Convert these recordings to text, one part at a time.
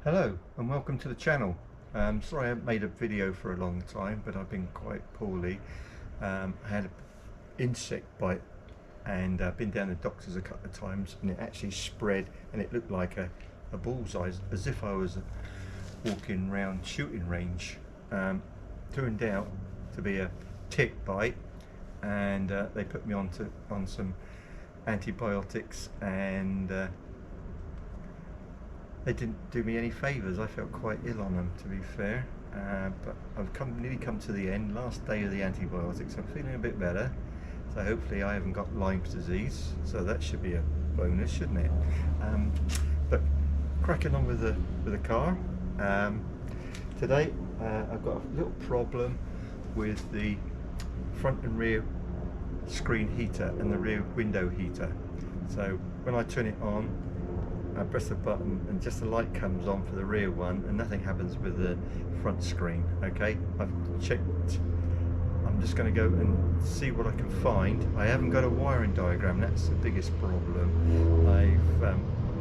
Hello and welcome to the channel. Sorry I haven't made a video for a long time, but I've been quite poorly. I had an insect bite and I've been down to the doctors a couple of times, and it actually spread and it looked like a bullseye, as if I was walking around shooting range. Turned out to be a tick bite, and they put me on some antibiotics, and they didn't do me any favours. I felt quite ill on them, to be fair, but I've nearly come to the end, last day of the antibiotics. I'm feeling a bit better, so hopefully I haven't got Lyme's disease, so that should be a bonus, shouldn't it? But cracking on with the car. Today I've got a little problem with the front and rear screen heater and the rear window heater. So when I turn it on, I press the button and just the light comes on for the rear one, and nothing happens with the front screen. Okay, I've checked. I'm just going to go and see what I can find. I haven't got a wiring diagram. That's the biggest problem. I've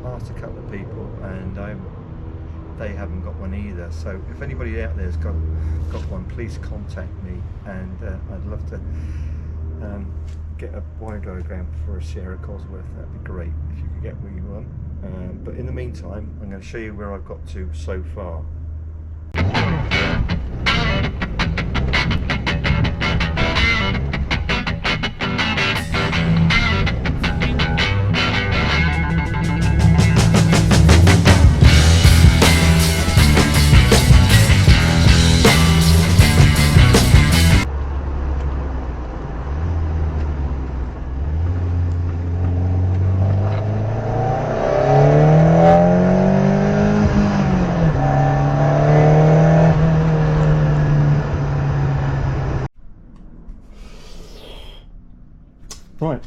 asked a couple of people and they haven't got one either. So if anybody out there's got one, please contact me, and I'd love to get a wiring diagram for a Sierra Cosworth. That'd be great if you could get me one. But in the meantime, I'm going to show you where I've got to so far. Right,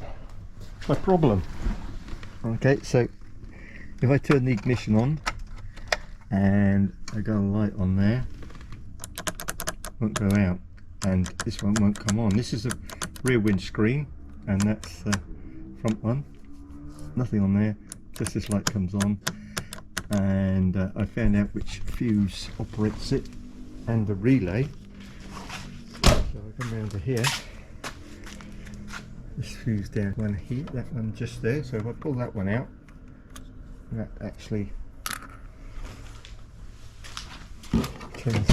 my problem. Okay, so if I turn the ignition on and I got a light on there, it won't go out, and this one won't come on. This is a rear windscreen, and that's the front one. Nothing on there, just this light comes on, and I found out which fuse operates it and the relay. So I come around to here. This fuse down one here, that one just there. So if I pull that one out, that actually turns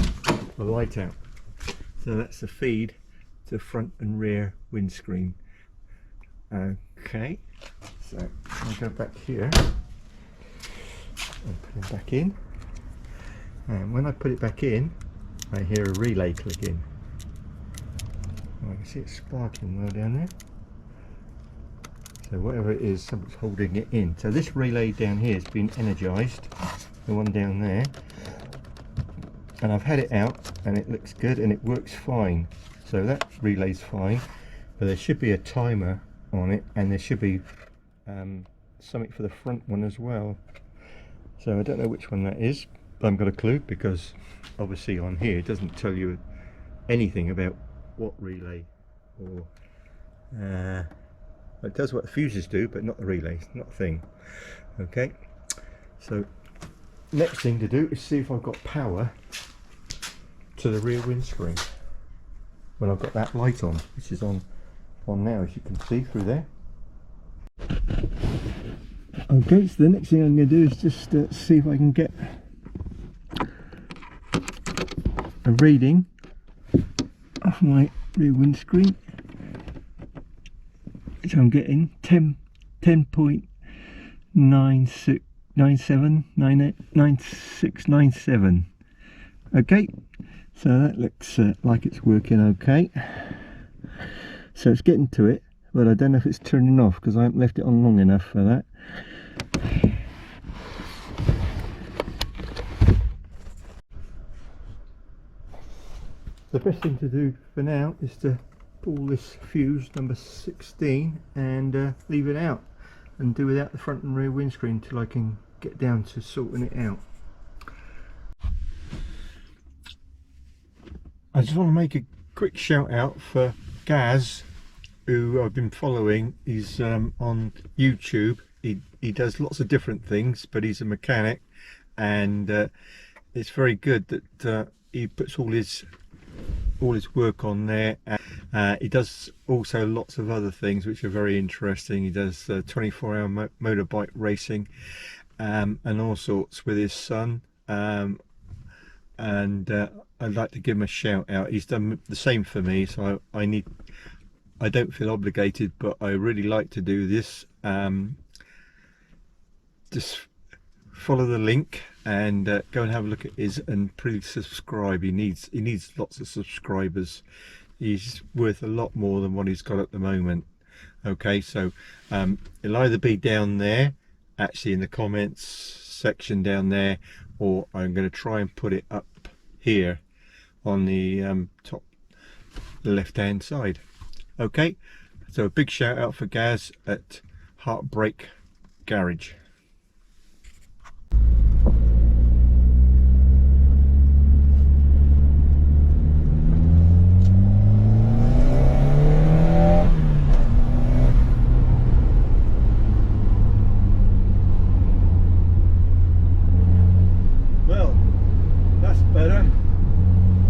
the light out. So that's the feed to front and rear windscreen. Okay, so I'll go back here and put it back in. And when I put it back in, I hear a relay clicking. I can see it sparking well down there. So whatever it is, something's holding it in. So this relay down here has been energized, the one down there, and I've had it out and it looks good and it works fine. So that relay's fine, but there should be a timer on it, and there should be something for the front one as well. So I don't know which one that is, but I haven't got a clue, because obviously on here it doesn't tell you anything about what relay, or it does what the fuses do, but not the relays, not a thing. Okay, so next thing to do is see if I've got power to the rear windscreen when I've got that light on, which is on now, as you can see through there. Okay, so the next thing I'm going to do is just see if I can get a reading of my rear windscreen, which I'm getting 10.9697. Okay, so that looks like it's working okay. So it's getting to it, but I don't know if it's turning off because I haven't left it on long enough for that. The best thing to do for now is to pull this fuse number 16 and leave it out, and do without the front and rear windscreen until I can get down to sorting it out. I just want to make a quick shout out for Gaz, who I've been following. He's on YouTube. He does lots of different things, but he's a mechanic, and it's very good that he puts all his work on there. He does also lots of other things which are very interesting. He does 24-hour motorbike racing and all sorts with his son, and I'd like to give him a shout out. He's done the same for me, so I don't feel obligated, but I really like to do this. Just follow the link and go and have a look at his, and please subscribe. He needs lots of subscribers. He's worth a lot more than what he's got at the moment. Okay, so it'll either be down there, actually in the comments section down there, or I'm going to try and put it up here on the top left hand side. Okay, so a big shout out for Gaz at Heartbreak Garage. Well, that's better.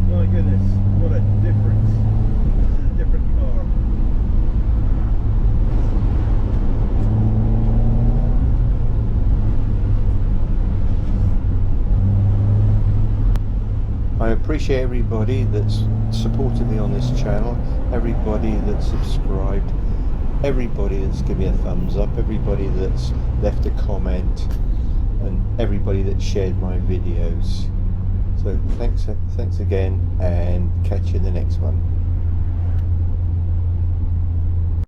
My goodness, what a difference. This is a different car. I appreciate everybody that's supported me on this channel, everybody that's subscribed, everybody that's given me a thumbs up, everybody that's left a comment, and everybody that shared my videos. So thanks again, and catch you in the next one.